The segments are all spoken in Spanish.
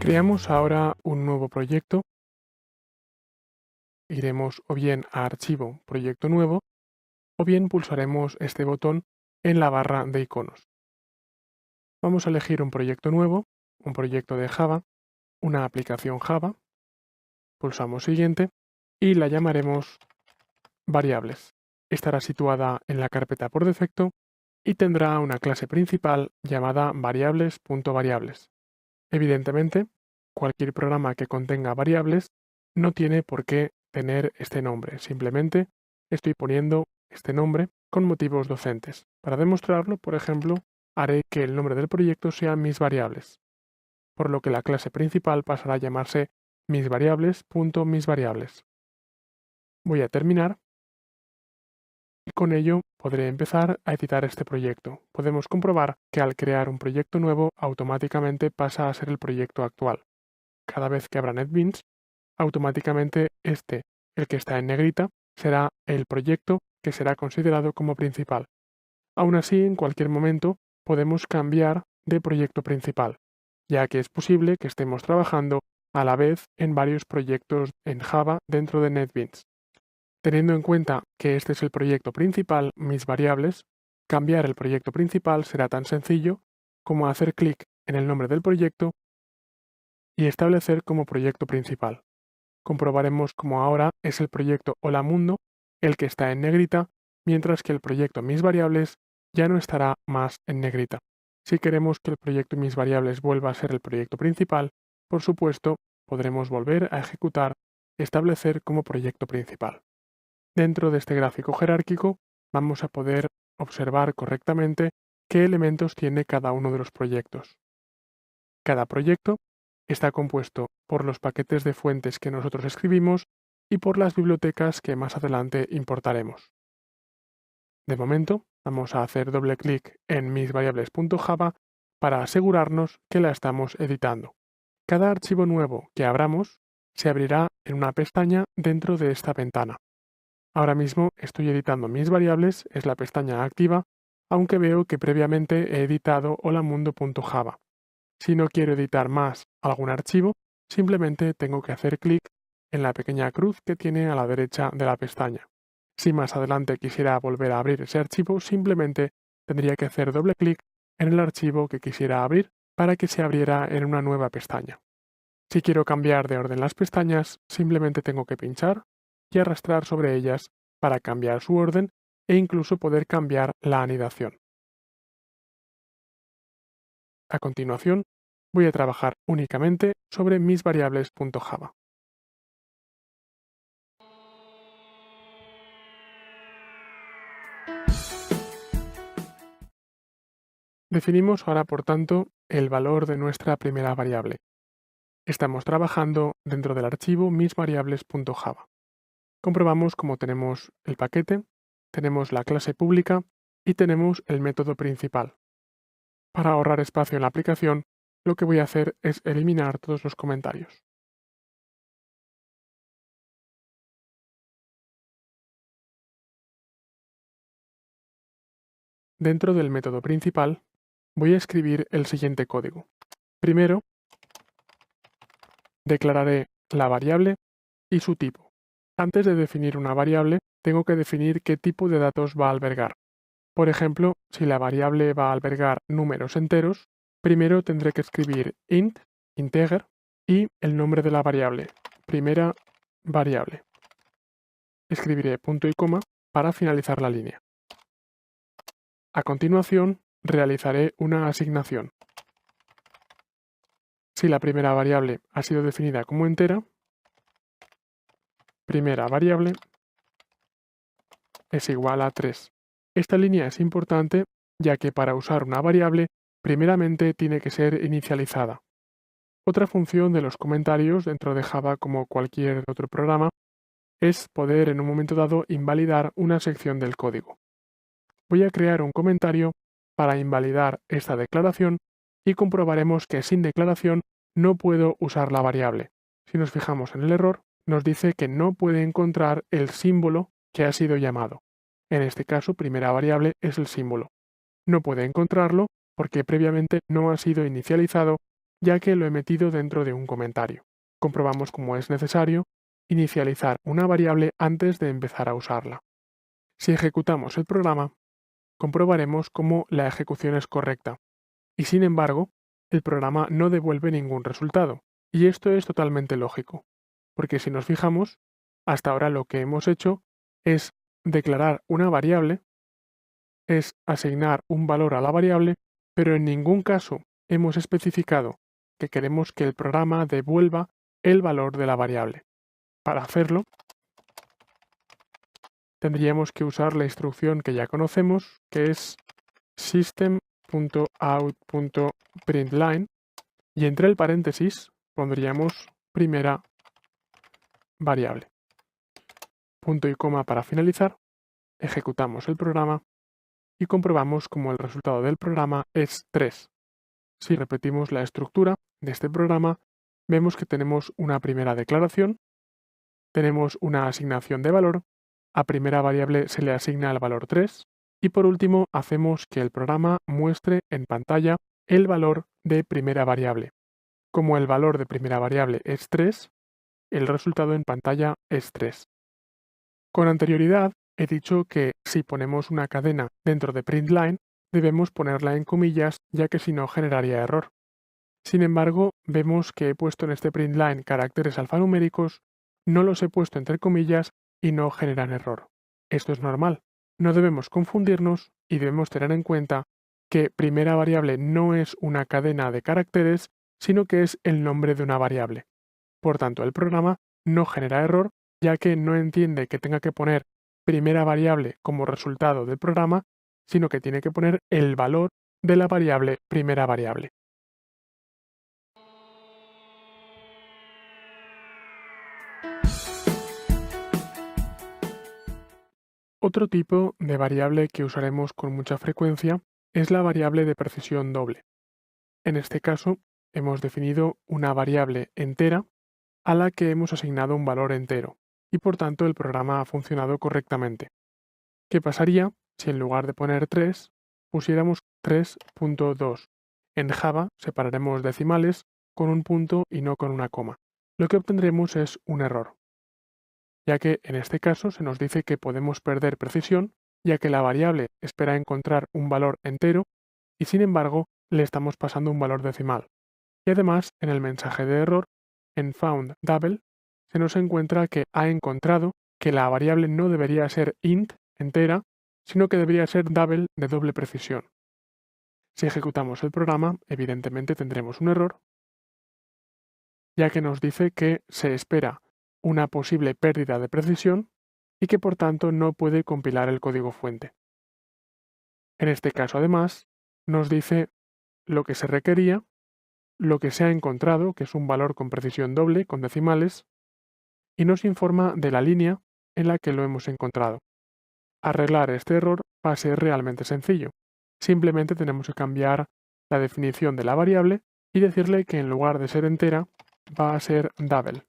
Creamos ahora un nuevo proyecto. Iremos o bien a Archivo, Proyecto nuevo, o bien pulsaremos este botón en la barra de iconos. Vamos a elegir un proyecto nuevo, un proyecto de Java, una aplicación Java. Pulsamos Siguiente y la llamaremos Variables. Estará situada en la carpeta por defecto y tendrá una clase principal llamada variables.variables. Evidentemente, cualquier programa que contenga variables no tiene por qué tener este nombre. Simplemente estoy poniendo este nombre con motivos docentes. Para demostrarlo, por ejemplo, haré que el nombre del proyecto sea mis variables, por lo que la clase principal pasará a llamarse misvariables.misvariables. Voy a terminar y con ello podré empezar a editar este proyecto. Podemos comprobar que al crear un proyecto nuevo automáticamente pasa a ser el proyecto actual. Cada vez que abra NetBeans, automáticamente el que está en negrita, será el proyecto que será considerado como principal. Aún así, en cualquier momento podemos cambiar de proyecto principal, ya que es posible que estemos trabajando a la vez en varios proyectos en Java dentro de NetBeans. Teniendo en cuenta que este es el proyecto principal, mis variables, cambiar el proyecto principal será tan sencillo como hacer clic en el nombre del proyecto y establecer como proyecto principal. Comprobaremos cómo ahora es el proyecto Hola Mundo el que está en negrita, mientras que el proyecto Mis Variables ya no estará más en negrita. Si queremos que el proyecto Mis Variables vuelva a ser el proyecto principal, por supuesto, podremos volver a ejecutar establecer como proyecto principal. Dentro de este gráfico jerárquico vamos a poder observar correctamente qué elementos tiene cada uno de los proyectos. Cada proyecto está compuesto por los paquetes de fuentes que nosotros escribimos y por las bibliotecas que más adelante importaremos. De momento, vamos a hacer doble clic en misvariables.java para asegurarnos que la estamos editando. Cada archivo nuevo que abramos se abrirá en una pestaña dentro de esta ventana. Ahora mismo estoy editando mis variables, es la pestaña activa, aunque veo que previamente he editado holamundo.java. Si no quiero editar más algún archivo, simplemente tengo que hacer clic en la pequeña cruz que tiene a la derecha de la pestaña. Si más adelante quisiera volver a abrir ese archivo, simplemente tendría que hacer doble clic en el archivo que quisiera abrir para que se abriera en una nueva pestaña. Si quiero cambiar de orden las pestañas, simplemente tengo que pinchar y arrastrar sobre ellas para cambiar su orden e incluso poder cambiar la anidación. A continuación, voy a trabajar únicamente sobre misvariables.java. Definimos ahora, por tanto, el valor de nuestra primera variable. Estamos trabajando dentro del archivo misvariables.java. Comprobamos cómo tenemos el paquete, tenemos la clase pública y tenemos el método principal. Para ahorrar espacio en la aplicación, lo que voy a hacer es eliminar todos los comentarios. Dentro del método principal, voy a escribir el siguiente código. Primero, declararé la variable y su tipo. Antes de definir una variable, tengo que definir qué tipo de datos va a albergar. Por ejemplo, si la variable va a albergar números enteros, primero tendré que escribir int, integer, y el nombre de la variable, primera variable. Escribiré punto y coma para finalizar la línea. A continuación, realizaré una asignación. Si la primera variable ha sido definida como entera, primera variable es igual a 3. Esta línea es importante ya que para usar una variable, primeramente tiene que ser inicializada. Otra función de los comentarios dentro de Java, como cualquier otro programa, es poder en un momento dado invalidar una sección del código. Voy a crear un comentario para invalidar esta declaración y comprobaremos que sin declaración no puedo usar la variable. Si nos fijamos en el error, nos dice que no puede encontrar el símbolo que ha sido llamado. En este caso, primera variable es el símbolo. No puede encontrarlo porque previamente no ha sido inicializado ya que lo he metido dentro de un comentario. Comprobamos cómo es necesario inicializar una variable antes de empezar a usarla. Si ejecutamos el programa, comprobaremos cómo la ejecución es correcta, y sin embargo, el programa no devuelve ningún resultado, y esto es totalmente lógico, porque si nos fijamos, hasta ahora lo que hemos hecho es declarar una variable, es asignar un valor a la variable, pero en ningún caso hemos especificado que queremos que el programa devuelva el valor de la variable. Para hacerlo, tendríamos que usar la instrucción que ya conocemos, que es system.out.println, y entre el paréntesis pondríamos primera variable. Punto y coma para finalizar, ejecutamos el programa y comprobamos como el resultado del programa es 3. Si repetimos la estructura de este programa, vemos que tenemos una primera declaración, tenemos una asignación de valor, a primera variable se le asigna el valor 3, y por último hacemos que el programa muestre en pantalla el valor de primera variable. Como el valor de primera variable es 3, el resultado en pantalla es 3. Con anterioridad he dicho que si ponemos una cadena dentro de println, debemos ponerla en comillas, ya que si no generaría error. Sin embargo, vemos que he puesto en este println caracteres alfanuméricos, no los he puesto entre comillas y no generan error. Esto es normal. No debemos confundirnos y debemos tener en cuenta que primera variable no es una cadena de caracteres, sino que es el nombre de una variable. Por tanto, el programa no genera error, ya que no entiende que tenga que poner primera variable como resultado del programa, sino que tiene que poner el valor de la variable primera variable. Otro tipo de variable que usaremos con mucha frecuencia es la variable de precisión doble. En este caso, hemos definido una variable entera a la que hemos asignado un valor entero, y por tanto el programa ha funcionado correctamente. ¿Qué pasaría si en lugar de poner 3, pusiéramos 3.2? En Java separaremos decimales con un punto y no con una coma. Lo que obtendremos es un error, ya que en este caso se nos dice que podemos perder precisión, ya que la variable espera encontrar un valor entero y sin embargo le estamos pasando un valor decimal. Y además, en el mensaje de error, en found double, se nos encuentra que ha encontrado que la variable no debería ser int entera, sino que debería ser double de doble precisión. Si ejecutamos el programa, evidentemente tendremos un error, ya que nos dice que se espera una posible pérdida de precisión y que por tanto no puede compilar el código fuente. En este caso, además, nos dice lo que se requería, lo que se ha encontrado, que es un valor con precisión doble, con decimales, y nos informa de la línea en la que lo hemos encontrado. Arreglar este error va a ser realmente sencillo. Simplemente tenemos que cambiar la definición de la variable y decirle que en lugar de ser entera va a ser double.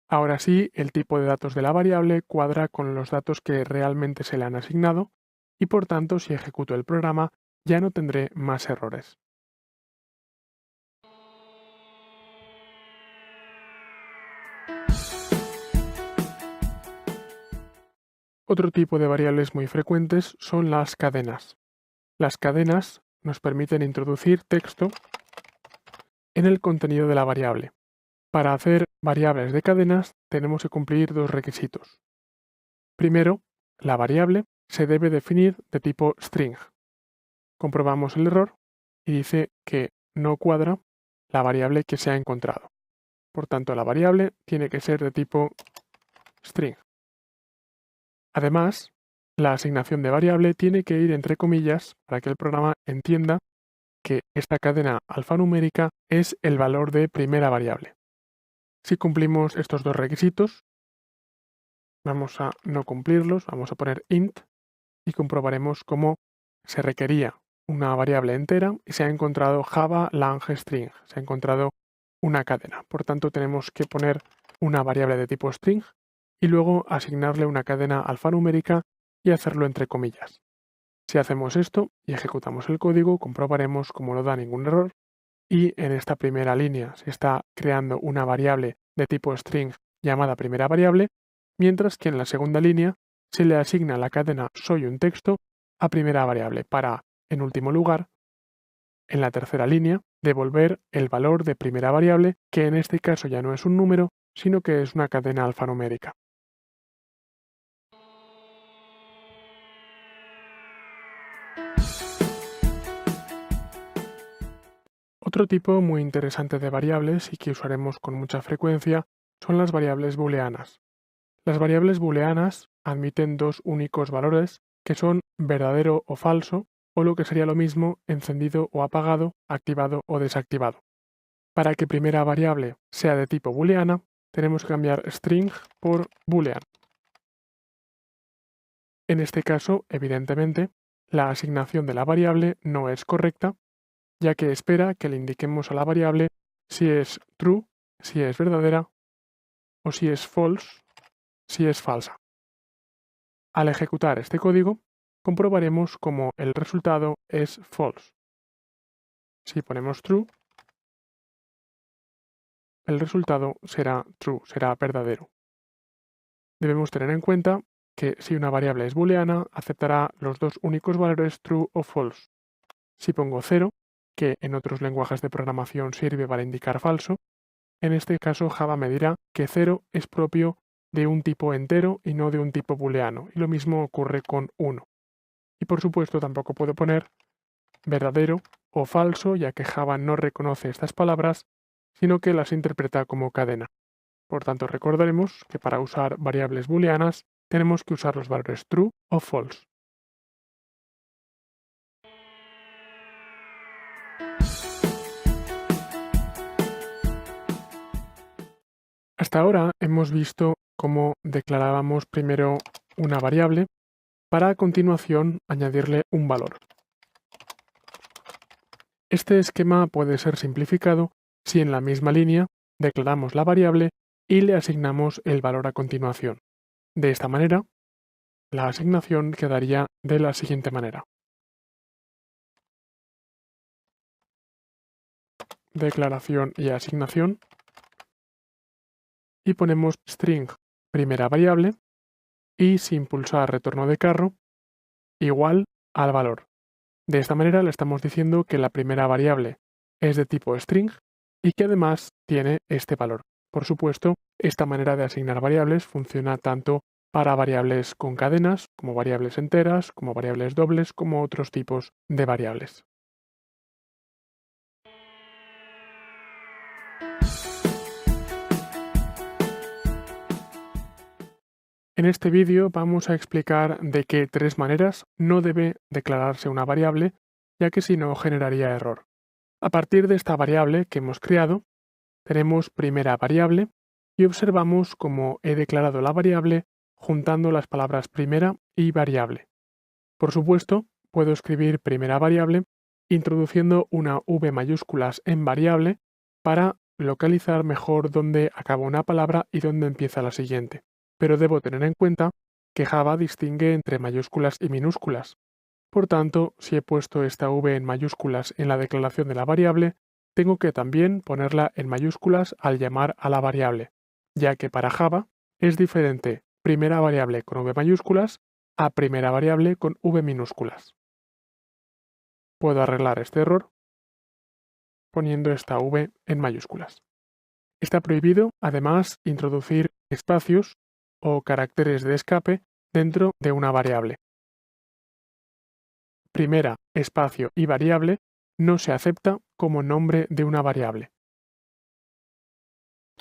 Ahora sí, el tipo de datos de la variable cuadra con los datos que realmente se le han asignado y por tanto si ejecuto el programa ya no tendré más errores. Otro tipo de variables muy frecuentes son las cadenas. Las cadenas nos permiten introducir texto en el contenido de la variable. Para hacer variables de cadenas tenemos que cumplir dos requisitos. Primero, la variable se debe definir de tipo string. Comprobamos el error y dice que no cuadra la variable que se ha encontrado. Por tanto, la variable tiene que ser de tipo string. Además, la asignación de variable tiene que ir entre comillas para que el programa entienda que esta cadena alfanumérica es el valor de primera variable. Si cumplimos estos dos requisitos, vamos a no cumplirlos, vamos a poner int y comprobaremos cómo se requería una variable entera y se ha encontrado Java lang string, se ha encontrado una cadena. Por tanto, tenemos que poner una variable de tipo string y luego asignarle una cadena alfanumérica y hacerlo entre comillas. Si hacemos esto y ejecutamos el código, comprobaremos, como no da ningún error, y en esta primera línea se está creando una variable de tipo string llamada primera variable, mientras que en la segunda línea se le asigna la cadena soy un texto a primera variable para, en último lugar, en la tercera línea, devolver el valor de primera variable, que en este caso ya no es un número, sino que es una cadena alfanumérica. Otro tipo muy interesante de variables y que usaremos con mucha frecuencia son las variables booleanas. Las variables booleanas admiten dos únicos valores que son verdadero o falso, o lo que sería lo mismo encendido o apagado, activado o desactivado. Para que primera variable sea de tipo booleana, tenemos que cambiar string por boolean. En este caso, evidentemente, la asignación de la variable no es correcta, ya que espera que le indiquemos a la variable si es true, si es verdadera, o si es false, si es falsa. Al ejecutar este código, comprobaremos cómo el resultado es false. Si ponemos true, el resultado será true, será verdadero. Debemos tener en cuenta que si una variable es booleana, aceptará los dos únicos valores true o false. Si pongo 0, que en otros lenguajes de programación sirve para indicar falso, en este caso Java me dirá que 0 es propio de un tipo entero y no de un tipo booleano, y lo mismo ocurre con 1. Y por supuesto tampoco puedo poner verdadero o falso, ya que Java no reconoce estas palabras, sino que las interpreta como cadena. Por tanto, recordaremos que para usar variables booleanas tenemos que usar los valores true o false. Hasta ahora hemos visto cómo declarábamos primero una variable para a continuación añadirle un valor. Este esquema puede ser simplificado si en la misma línea declaramos la variable y le asignamos el valor a continuación. De esta manera, la asignación quedaría de la siguiente manera. Declaración y asignación. Y ponemos string primera variable y sin pulsar retorno de carro igual al valor. De esta manera le estamos diciendo que la primera variable es de tipo string y que además tiene este valor. Por supuesto, esta manera de asignar variables funciona tanto para variables con cadenas, como variables enteras, como variables dobles, como otros tipos de variables. En este vídeo vamos a explicar de qué tres maneras no debe declararse una variable, ya que si no generaría error. A partir de esta variable que hemos creado, tenemos primera variable y observamos cómo he declarado la variable juntando las palabras primera y variable. Por supuesto, puedo escribir primera variable introduciendo una V mayúsculas en variable para localizar mejor dónde acaba una palabra y dónde empieza la siguiente. Pero debo tener en cuenta que Java distingue entre mayúsculas y minúsculas. Por tanto, si he puesto esta V en mayúsculas en la declaración de la variable, tengo que también ponerla en mayúsculas al llamar a la variable, ya que para Java es diferente primera variable con V mayúsculas a primera variable con V minúsculas. Puedo arreglar este error poniendo esta V en mayúsculas. Está prohibido, además, introducir espacios o caracteres de escape dentro de una variable. Primera, espacio y variable no se acepta como nombre de una variable.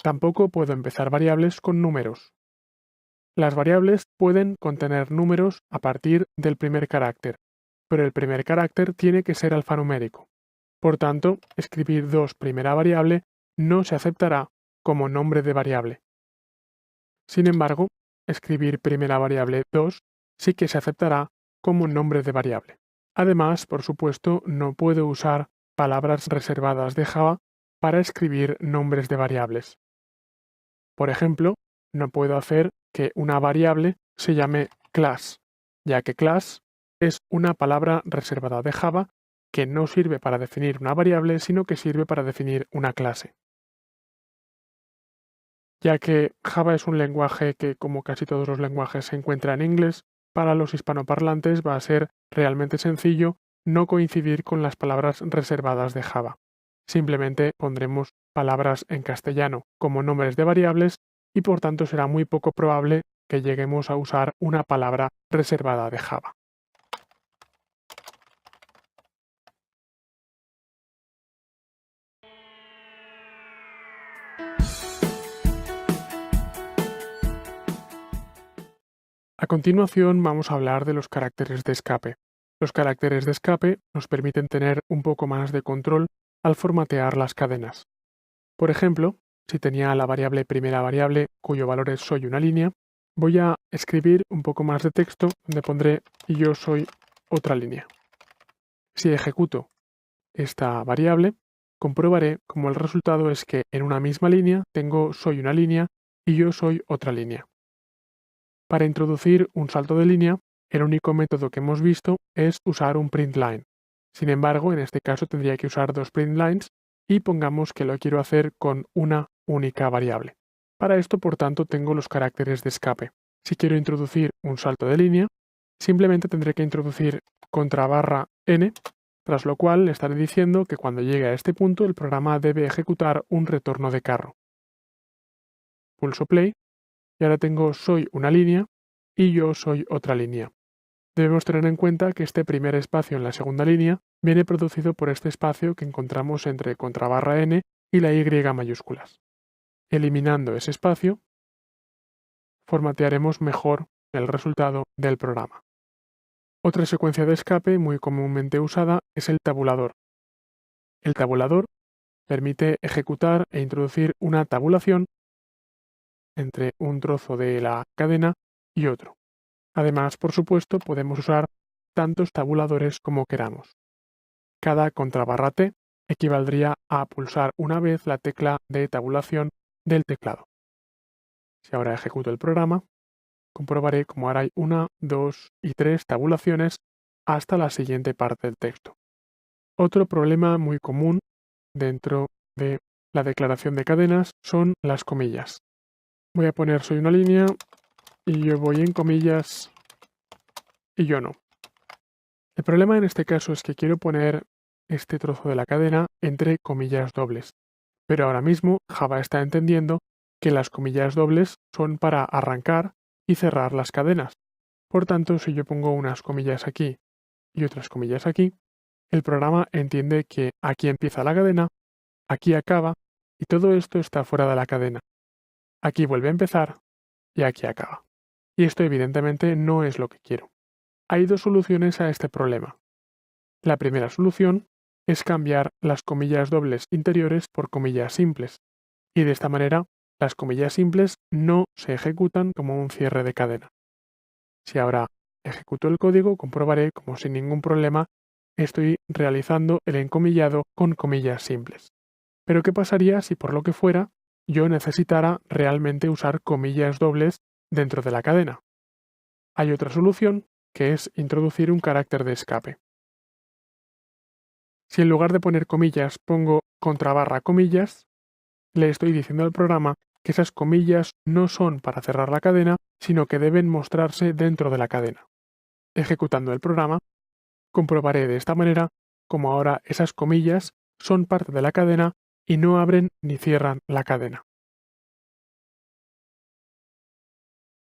Tampoco puedo empezar variables con números. Las variables pueden contener números a partir del primer carácter, pero el primer carácter tiene que ser alfanumérico. Por tanto, escribir 2 primera variable no se aceptará como nombre de variable. Sin embargo, escribir primera variable 2 sí que se aceptará como nombre de variable. Además, por supuesto, no puedo usar palabras reservadas de Java para escribir nombres de variables. Por ejemplo, no puedo hacer que una variable se llame class, ya que class es una palabra reservada de Java que no sirve para definir una variable, sino que sirve para definir una clase. Ya que Java es un lenguaje que, como casi todos los lenguajes, se encuentra en inglés, para los hispanoparlantes va a ser realmente sencillo no coincidir con las palabras reservadas de Java. Simplemente pondremos palabras en castellano como nombres de variables y por tanto será muy poco probable que lleguemos a usar una palabra reservada de Java. A continuación vamos a hablar de los caracteres de escape. Los caracteres de escape nos permiten tener un poco más de control al formatear las cadenas. Por ejemplo, si tenía la variable primera variable cuyo valor es soy una línea, voy a escribir un poco más de texto donde pondré yo soy otra línea. Si ejecuto esta variable, comprobaré como el resultado es que en una misma línea tengo soy una línea y yo soy otra línea. Para introducir un salto de línea, el único método que hemos visto es usar un println. Sin embargo, en este caso tendría que usar dos printlines y pongamos que lo quiero hacer con una única variable. Para esto, por tanto, tengo los caracteres de escape. Si quiero introducir un salto de línea, simplemente tendré que introducir contrabarra n, tras lo cual le estaré diciendo que cuando llegue a este punto el programa debe ejecutar un retorno de carro. Pulso play y ahora tengo soy una línea y yo soy otra línea. Debemos tener en cuenta que este primer espacio en la segunda línea viene producido por este espacio que encontramos entre contrabarra n y la y mayúsculas. Eliminando ese espacio, formatearemos mejor el resultado del programa. Otra secuencia de escape muy comúnmente usada es el tabulador. El tabulador permite ejecutar e introducir una tabulación entre un trozo de la cadena y otro. Además, por supuesto, podemos usar tantos tabuladores como queramos. Cada contrabarra T equivaldría a pulsar una vez la tecla de tabulación del teclado. Si ahora ejecuto el programa, comprobaré cómo ahora hay 1, 2 y 3 tabulaciones hasta la siguiente parte del texto. Otro problema muy común dentro de la declaración de cadenas son las comillas. Voy a poner soy una línea y yo voy en comillas y yo no. El problema en este caso es que quiero poner este trozo de la cadena entre comillas dobles, pero ahora mismo Java está entendiendo que las comillas dobles son para arrancar y cerrar las cadenas. Por tanto, si yo pongo unas comillas aquí y otras comillas aquí, el programa entiende que aquí empieza la cadena, aquí acaba y todo esto está fuera de la cadena. Aquí vuelve a empezar y aquí acaba. Y esto evidentemente no es lo que quiero. Hay dos soluciones a este problema. La primera solución es cambiar las comillas dobles interiores por comillas simples, y de esta manera las comillas simples no se ejecutan como un cierre de cadena. Si ahora ejecuto el código, comprobaré como sin ningún problema estoy realizando el encomillado con comillas simples. Pero ¿qué pasaría si por lo que fuera yo necesitara realmente usar comillas dobles dentro de la cadena? Hay otra solución, que es introducir un carácter de escape. Si en lugar de poner comillas pongo contrabarra comillas, le estoy diciendo al programa que esas comillas no son para cerrar la cadena, sino que deben mostrarse dentro de la cadena. Ejecutando el programa, comprobaré de esta manera cómo ahora esas comillas son parte de la cadena y no abren ni cierran la cadena.